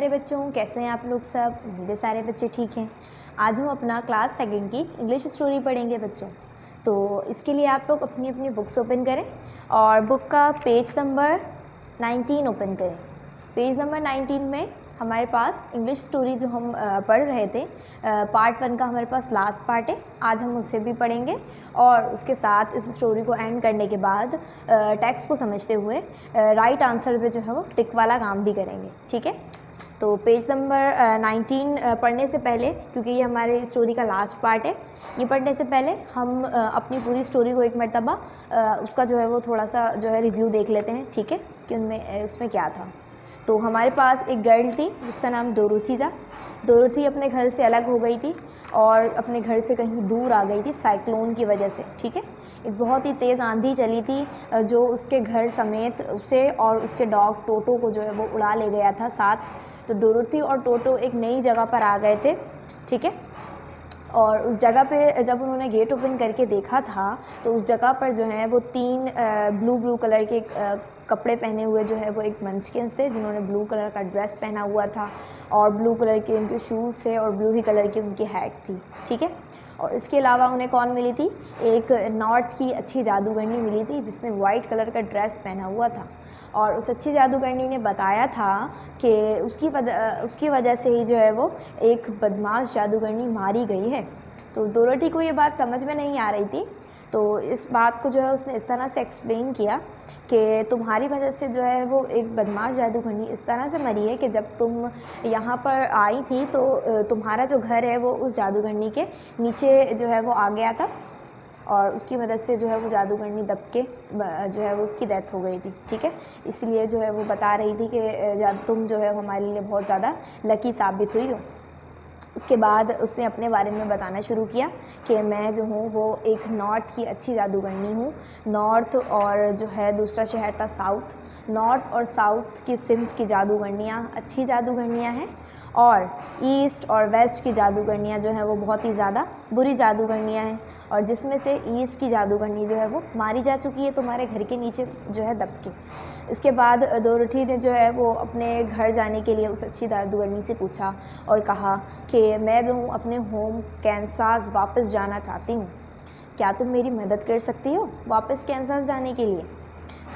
प्यारे बच्चों, कैसे हैं आप लोग सब। मेरे सारे बच्चे ठीक हैं। आज हम अपना क्लास सेकंड की इंग्लिश स्टोरी पढ़ेंगे बच्चों। तो इसके लिए आप लोग अपनी अपनी बुक्स ओपन करें और बुक का पेज नंबर 19 ओपन करें। पेज नंबर 19 में हमारे पास इंग्लिश स्टोरी जो हम पढ़ रहे थे, पार्ट 1 का हमारे पास लास्ट पार्ट है। आज हम उसे भी पढ़ेंगे और उसके साथ इस स्टोरी को एंड करने के बाद टेक्स्ट को समझते हुए राइट आंसर पे जो है वो टिक वाला काम भी करेंगे। ठीक है, तो पेज नंबर 19 पढ़ने से पहले, क्योंकि ये हमारे स्टोरी का लास्ट पार्ट है, ये पढ़ने से पहले हम अपनी पूरी स्टोरी को एक मरतबा उसका जो है वो थोड़ा सा जो है रिव्यू देख लेते हैं। ठीक है, कि उनमें उसमें क्या था। तो हमारे पास एक गर्ल थी जिसका नाम डोरोथी था। डोरोथी अपने घर से अलग हो गई थी और अपने घर से कहीं दूर आ गई थी साइक्लोन की वजह से। ठीक है, एक बहुत ही तेज़ आंधी चली थी जो उसके घर समेत उसे और उसके डॉग टोटो को जो है वो उड़ा ले गया था साथ। तो डोरोथी और टोटो एक नई जगह पर आ गए थे। ठीक है, और उस जगह पे जब उन्होंने गेट ओपन करके देखा था तो उस जगह पर जो है वो 3 ब्लू कलर के कपड़े पहने हुए जो है वो एक मंचकिन्स थे, जिन्होंने ब्लू कलर का ड्रेस पहना हुआ था और ब्लू कलर के उनके शूज़ थे और ब्लू ही कलर की उनकी हैट थी। ठीक है, और इसके अलावा उन्हें कौन मिली थी, एक नॉर्थ की अच्छी जादूगरनी मिली थी जिसने वाइट कलर का ड्रेस पहना हुआ था। और उस अच्छी जादूगरनी ने बताया था कि उसकी वजह से ही जो है वो एक बदमाश जादूगरनी मारी गई है। तो डोरोथी को ये बात समझ में नहीं आ रही थी, तो इस बात को जो है उसने इस तरह से एक्सप्लेन किया कि तुम्हारी वजह से जो है वो एक बदमाश जादूगरनी इस तरह से मरी है कि जब तुम यहाँ पर आई थी तो तुम्हारा जो घर है वो उस जादूगरनी के नीचे जो है वो आ गया था और उसकी मदद से जो है वो जादूगरनी दब के जो है वो उसकी डेथ हो गई थी। ठीक है, इसलिए जो है वो बता रही थी कि तुम जो है हमारे लिए बहुत ज़्यादा लकी साबित हुई हो। उसके बाद उसने अपने बारे में बताना शुरू किया कि मैं जो हूँ वो एक नॉर्थ की अच्छी जादूगरनी हूँ। नॉर्थ और जो है दूसरा शहर था साउथ। नॉर्थ और साउथ की सिम्त की जादूगरनियाँ अच्छी जादूगरनियाँ हैं और ईस्ट और वेस्ट की जादूगरनियाँ जो हैं वो बहुत ही ज़्यादा बुरी जादूगरनियाँ हैं। और जिसमें से ईस्ट की जादूगरनी जो है वो मारी जा चुकी है तुम्हारे घर के नीचे जो है दब के। इसके बाद डोरोथी ने जो है वो अपने घर जाने के लिए उस अच्छी जादूगरनी से पूछा और कहा कि मैं जो हूँ अपने होम कैंसास वापस जाना चाहती हूँ, क्या तुम मेरी मदद कर सकती हो वापस कैंसास जाने के लिए।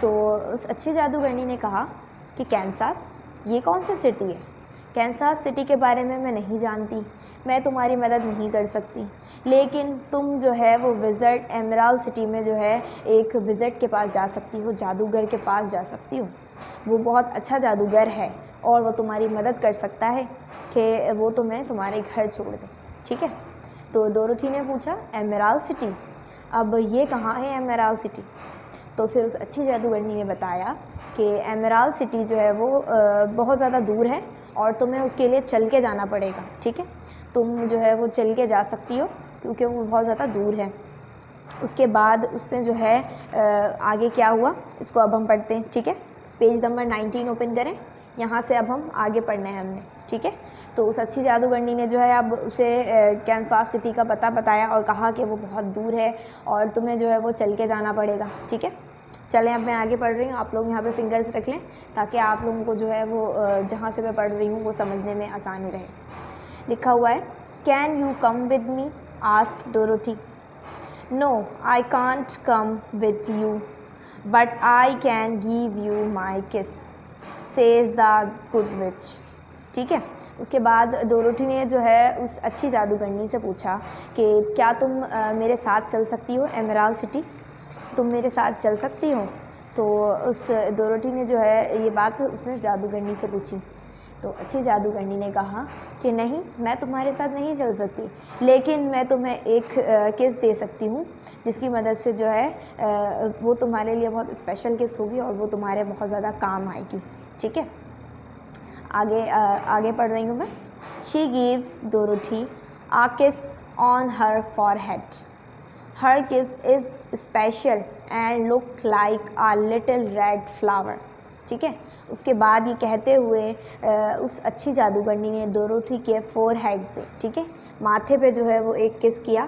तो उस अच्छी जादूगरनी ने कहा कि कैंसास, ये कौन सी सिटी है। कैंसास सिटी के बारे में मैं नहीं जानती, मैं तुम्हारी मदद नहीं कर सकती, लेकिन तुम जो है वो विज़र्ड एमराल्ड सिटी में जो है एक विज़र्ड के पास जा सकती हो, जादूगर के पास जा सकती हो। वो बहुत अच्छा जादूगर है और वो तुम्हारी मदद कर सकता है कि वो तुम्हें तुम्हारे घर छोड़ दे। ठीक है, तो डोरोथी ने पूछा एमराल्ड सिटी, अब ये कहाँ है एमराल्ड सिटी। तो फिर उस अच्छी जादूगरनी ने बताया कि एमराल्ड सिटी जो है वो बहुत ज़्यादा दूर है और तुम्हें उसके लिए चल के जाना पड़ेगा। ठीक है, तुम जो है वो चल के जा सकती हो क्योंकि वो बहुत ज़्यादा दूर है। उसके बाद उसने जो है आगे क्या हुआ इसको अब हम पढ़ते हैं। ठीक है, पेज नंबर 19 ओपन करें, यहाँ से अब हम आगे पढ़ना है हमने। ठीक है, तो उस अच्छी जादूगरनी ने जो है अब उसे कैंसास सिटी का पता बताया और कहा कि वो बहुत दूर है और तुम्हें जो है वो चल के जाना पड़ेगा। ठीक है, चलें अब मैं आगे पढ़ रही हूँ, आप लोग यहाँ पे फिंगर्स रख लें ताकि आप लोगों को जो है वो जहाँ से मैं पढ़ रही हूँ वो समझने में आसानी रहे। लिखा हुआ है, can you come with me, asked Dorothy. No I can't come with you, but I can give you my kiss, says the good विच। ठीक है, उसके बाद डोरोथी ने जो है उस अच्छी जादूगरनी से पूछा कि क्या तुम मेरे साथ चल सकती हो एमराल्ड सिटी, तुम मेरे साथ चल सकती हो। तो उस डोरोथी ने जो है ये बात उसने जादूगरनी से पूछी। तो अच्छी जादूगरनी ने कहा कि नहीं, मैं तुम्हारे साथ नहीं चल सकती, लेकिन मैं तुम्हें एक किस दे सकती हूँ जिसकी मदद से जो है वो तुम्हारे लिए बहुत स्पेशल किस होगी और वो तुम्हारे बहुत ज़्यादा काम आएगी। ठीक है, आगे पढ़ रही हूँ मैं। शी गिव्स डोरोथी आ किस ऑन हर फॉरहेड, हर किस is special and look like uh little red flower. ठीक है, उसके बाद ये कहते हुए उस अच्छी जादूगरनी ने डोरोथी के फोरहेड पे, ठीक है, माथे पे जो है वो एक किस किया।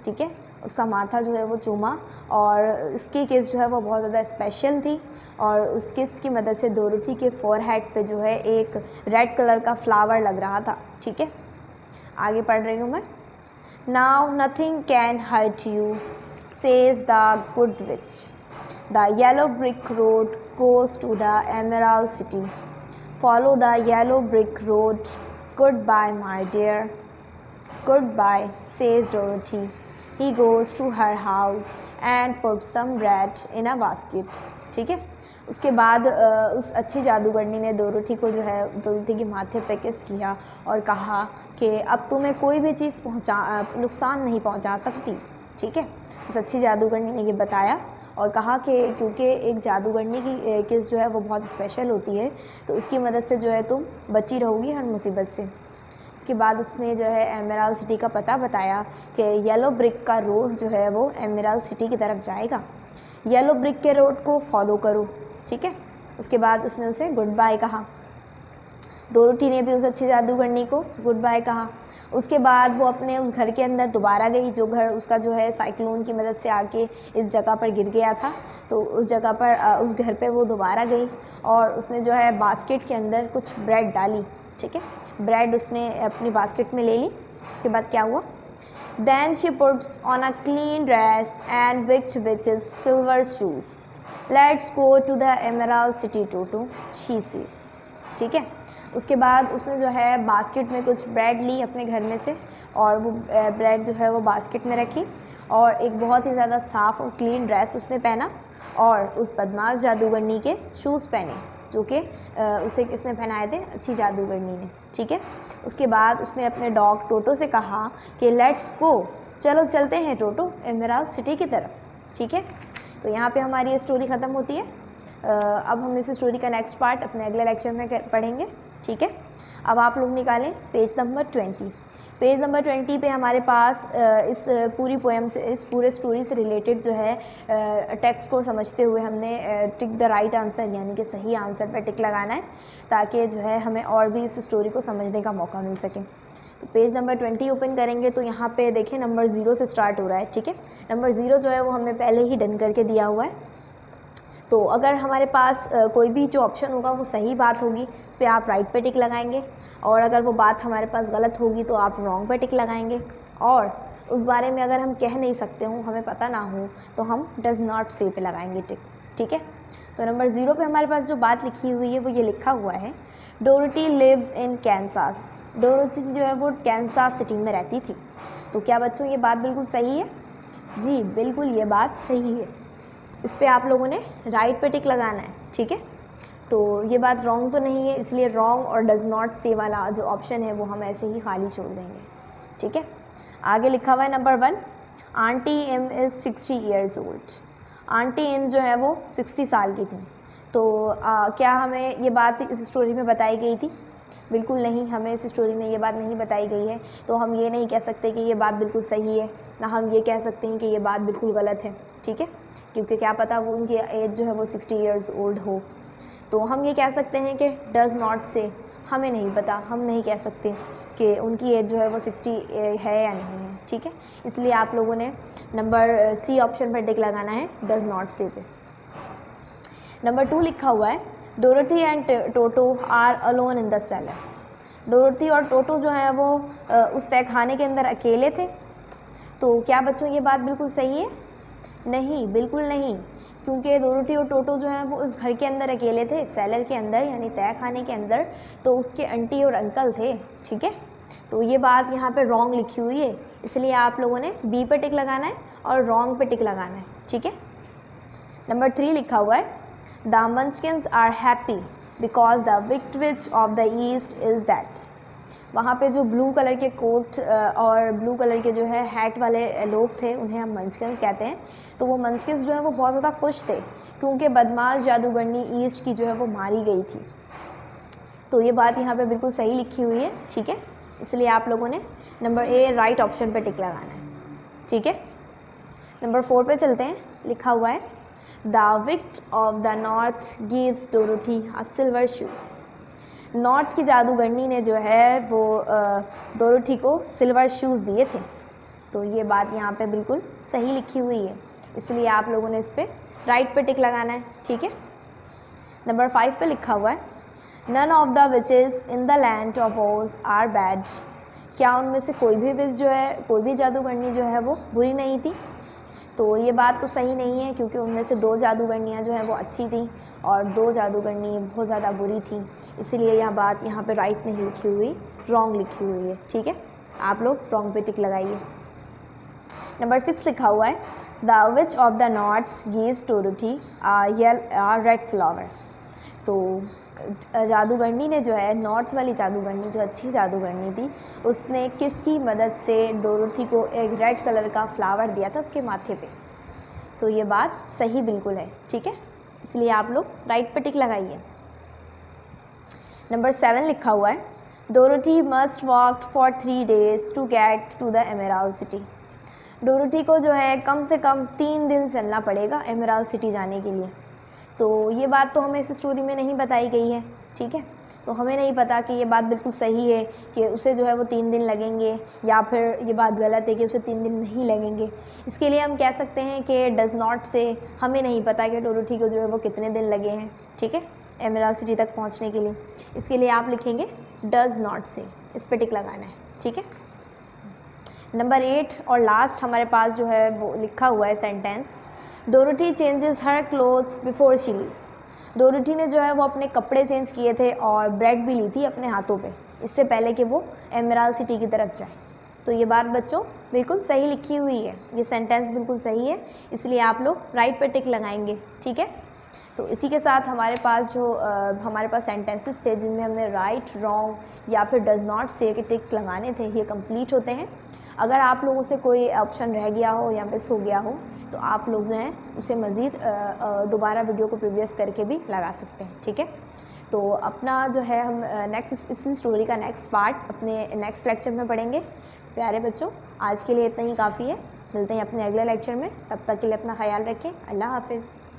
ठीक है, उसका माथा जो है वो चूमा और इसकी किस जो है वो बहुत ज़्यादा स्पेशल थी और उस किस की मदद से डोरोथी के फोरहेड पे जो है एक रेड कलर का फ्लावर लग रहा था। ठीक है, आगे पढ़ रही हूँ मैं। Now nothing can hurt you says the good witch, the yellow brick road goes to the Emerald City, follow the yellow brick road, goodbye my dear, goodbye says Dorothy. He goes to her house and puts some bread in a basket। ठीक है, उसके बाद उस अच्छी जादूगरनी ने Dorothy को जो है डोरोथी के माथे पे किस किया और कहा कि अब तुम्हें कोई भी चीज़ नुकसान नहीं पहुंचा सकती। ठीक है, उस अच्छी जादूगरनी ने ये बताया और कहा कि क्योंकि एक जादूगरनी की किस जो है वो बहुत स्पेशल होती है, तो उसकी मदद से जो है तुम बची रहोगी हर मुसीबत से। इसके बाद उसने जो है एमराल्ड सिटी का पता बताया कि येलो ब्रिक का रोड जो है वो एमराल्ड सिटी की तरफ जाएगा, येलो ब्रिक के रोड को फॉलो करो। ठीक है, उसके बाद उसने उसे गुड बाय कहा। डोरोथी ने भी उस अच्छी जादूगरनी को गुड बाय कहा। उसके बाद वो अपने उस घर के अंदर दोबारा गई, जो घर उसका जो है साइक्लोन की मदद से आके इस जगह पर गिर गया था। तो उस जगह पर उस घर पे वो दोबारा गई और उसने जो है बास्केट के अंदर कुछ ब्रेड डाली। ठीक है, ब्रेड उसने अपनी बास्केट में ले ली। उसके बाद क्या हुआ, then she puts on a clean dress and which is silver shoes, let's go to the Emerald City Toto, she sees. ठीक है, उसके बाद उसने जो है बास्केट में कुछ ब्रेड ली अपने घर में से और वो ब्रेड जो है वो बास्केट में रखी और एक बहुत ही ज़्यादा साफ़ और क्लीन ड्रेस उसने पहना और उस बदमाश जादूगरनी के शूज़ पहने, जो कि उसे किसने पहनाए थे, अच्छी जादूगरनी ने। ठीक है, उसके बाद उसने अपने डॉग टोटो से कहा कि लेट्स गो, चलो चलते हैं टोटो एमराल्ड सिटी की तरफ। ठीक है, तो यहाँ पे हमारी ये स्टोरी ख़त्म होती है। अब हम इस स्टोरी का नेक्स्ट पार्ट अपने अगले लेक्चर में पढ़ेंगे। ठीक है, अब आप लोग निकालें पेज नंबर 20। पेज नंबर 20 पे हमारे पास इस पूरी पोएम से, इस पूरे स्टोरी से रिलेटेड जो है टेक्स्ट को समझते हुए हमने टिक द राइट आंसर यानी कि सही आंसर पर टिक लगाना है, ताकि जो है हमें और भी इस स्टोरी को समझने का मौका मिल सके। तो पेज नंबर 20 ओपन करेंगे तो यहाँ पे देखें नंबर 0 से स्टार्ट हो रहा है। ठीक है, नंबर 0 जो है वो हमें पहले ही डन करके दिया हुआ है। तो अगर हमारे पास कोई भी जो ऑप्शन होगा वो सही बात होगी, इस पर आप राइट पे टिक लगाएंगे, और अगर वो बात हमारे पास गलत होगी तो आप रॉन्ग पे टिक लगाएंगे, और उस बारे में अगर हम कह नहीं सकते हो, हमें पता ना हो, तो हम डज़ नॉट से पे लगाएंगे टिक। ठीक है, तो नंबर 0 पे हमारे पास जो बात लिखी हुई है वो ये लिखा हुआ है, Dorothy lives in Kansas. Dorothy जो है वो कैंसास सिटी में रहती थी। तो क्या बच्चों ये बात बिल्कुल सही है? जी बिल्कुल, ये बात सही है। इस पर आप लोगों ने राइट पे टिक लगाना है। ठीक है, तो ये बात रॉन्ग तो नहीं है, इसलिए रॉन्ग और डज़ नॉट से वाला जो ऑप्शन है वो हम ऐसे ही खाली छोड़ देंगे। ठीक है, आगे लिखा हुआ है number 1, auntie Em is 60 years old. Auntie Em जो है वो 60 साल की थी। तो क्या हमें ये बात इस स्टोरी में बताई गई थी? बिल्कुल नहीं, हमें इस स्टोरी में ये बात नहीं बताई गई है। तो हम ये नहीं कह सकते कि ये बात बिल्कुल सही है, ना हम ये कह सकते हैं कि ये बात बिल्कुल गलत है। ठीक है, क्योंकि क्या पता वो उनकी एज जो है वो 60 ईयर्स ओल्ड हो। तो हम ये कह सकते हैं कि डज़ नॉट से, हमें नहीं पता, हम नहीं कह सकते कि उनकी एज जो है वो 60 है या नहीं है। ठीक है, इसलिए आप लोगों ने नंबर सी ऑप्शन पर टिक लगाना है, डज़ नॉट से पे। नंबर 2 लिखा हुआ है, Dorothy and Toto are alone in the cellar. Dorothy और टोटो जो है वो उस तहखाने के अंदर अकेले थे। तो क्या बच्चों ये बात बिल्कुल सही है? नहीं, बिल्कुल नहीं, क्योंकि डोरोथी और टोटो जो है वो उस घर के अंदर अकेले थे, सेलर के अंदर यानी तहखाने के अंदर। तो उसके आंटी और अंकल थे। ठीक है, तो ये बात यहाँ पे रॉन्ग लिखी हुई है, इसलिए आप लोगों ने बी पे टिक लगाना है और रॉन्ग पे टिक लगाना है। ठीक है, नंबर 3 लिखा हुआ है, the munchkins are happy because the witch of the east is that. वहाँ पे जो ब्लू कलर के कोट और ब्लू कलर के जो है हैट वाले लोग थे, उन्हें हम मंचकिन्स कहते हैं। तो वो मंचकिन्स जो है वो बहुत ज़्यादा खुश थे, क्योंकि बदमाश जादूगरनी ईस्ट की जो है वो मारी गई थी। तो ये बात यहाँ पे बिल्कुल सही लिखी हुई है। ठीक है, इसलिए आप लोगों ने नंबर ए राइट ऑप्शन पे टिक लगाना है। ठीक है, नंबर 4 पे चलते हैं। लिखा हुआ है, the विक्ट of the north gives Dorothy a silver shoes. North की जादूगरनी ने जो है वो डोरोथी को सिल्वर शूज़ दिए थे। तो ये बात यहाँ पे बिल्कुल सही लिखी हुई है, इसलिए आप लोगों ने इस पर राइट पे टिक लगाना है। ठीक है, नंबर 5 पे लिखा हुआ है none of the witches in the land of Oz are bad. क्या उनमें से कोई भी विच जो है, कोई भी जादूगरनी जो है वो बुरी नहीं थी? तो ये बात तो सही नहीं है, क्योंकि उनमें से 2 जादूगरनियाँ जो हैं वो अच्छी थी और 2 जादूगरनी बहुत ज़्यादा बुरी थी। इसीलिए यह बात यहाँ पे राइट नहीं लिखी हुई, रॉन्ग लिखी हुई है। ठीक है, आप लोग रॉन्ग पे टिक लगाइए। नंबर 6 लिखा हुआ है the witch of the north gives Dorothy red flower. तो जादूगरनी ने जो है, नॉर्थ वाली जादूगरनी जो अच्छी जादूगरनी थी, उसने किसकी मदद से डोरोथी को एक रेड कलर का फ्लावर दिया था उसके माथे पे? तो ये बात सही बिल्कुल है। ठीक है, इसलिए आप लोग राइट पे टिक लगाइए। नंबर 7 लिखा हुआ है Dorothy must walk for 3 days to get to the Emerald City. Dorothy को जो है कम से कम 3 दिन चलना पड़ेगा एमराल्ड सिटी जाने के लिए। तो ये बात तो हमें इस स्टोरी में नहीं बताई गई है। ठीक है, तो हमें नहीं पता कि ये बात बिल्कुल सही है कि उसे जो है वो 3 दिन लगेंगे, या फिर ये बात गलत है कि उसे 3 दिन नहीं लगेंगे। इसके लिए हम कह सकते हैं कि डज़ नॉट से हमें नहीं पता कि डोरोथी को जो है वो कितने दिन लगे हैं। ठीक है, एमराल्ड सिटी तक पहुंचने के लिए। इसके लिए आप लिखेंगे डज़ नॉट से, इस पर टिक लगाना है। ठीक है, नंबर 8 और लास्ट हमारे पास जो है वो लिखा हुआ है sentence Dorothy changes her clothes before she leaves. Dorothy ने जो है वो अपने कपड़े चेंज किए थे और ब्रेड भी ली थी अपने हाथों पे, इससे पहले कि वो एमराल्ड सिटी की तरफ जाए। तो ये बात बच्चों बिल्कुल सही लिखी हुई है, ये सेंटेंस बिल्कुल सही है, इसलिए आप लोग राइट पे टिक लगाएंगे। ठीक है, तो इसी के साथ हमारे पास जो हमारे पास सेंटेंसेस थे जिनमें हमने राइट, रॉन्ग या फिर डज़ नॉट से के टिक लगाने थे, ये कंप्लीट होते हैं। अगर आप लोगों से कोई ऑप्शन रह गया हो या मिस हो गया हो तो आप लोग जो हैं उसे मज़ीद दोबारा वीडियो को प्रीवियस करके भी लगा सकते हैं। ठीक है, तो अपना जो है हम नेक्स्ट इस स्टोरी का नेक्स्ट पार्ट अपने नेक्स्ट लेक्चर में पढ़ेंगे। प्यारे बच्चों, आज के लिए इतना ही काफ़ी है। मिलते हैं अपने अगले लेक्चर में, तब तक के लिए अपना ख्याल रखें। अल्लाह हाफिज़।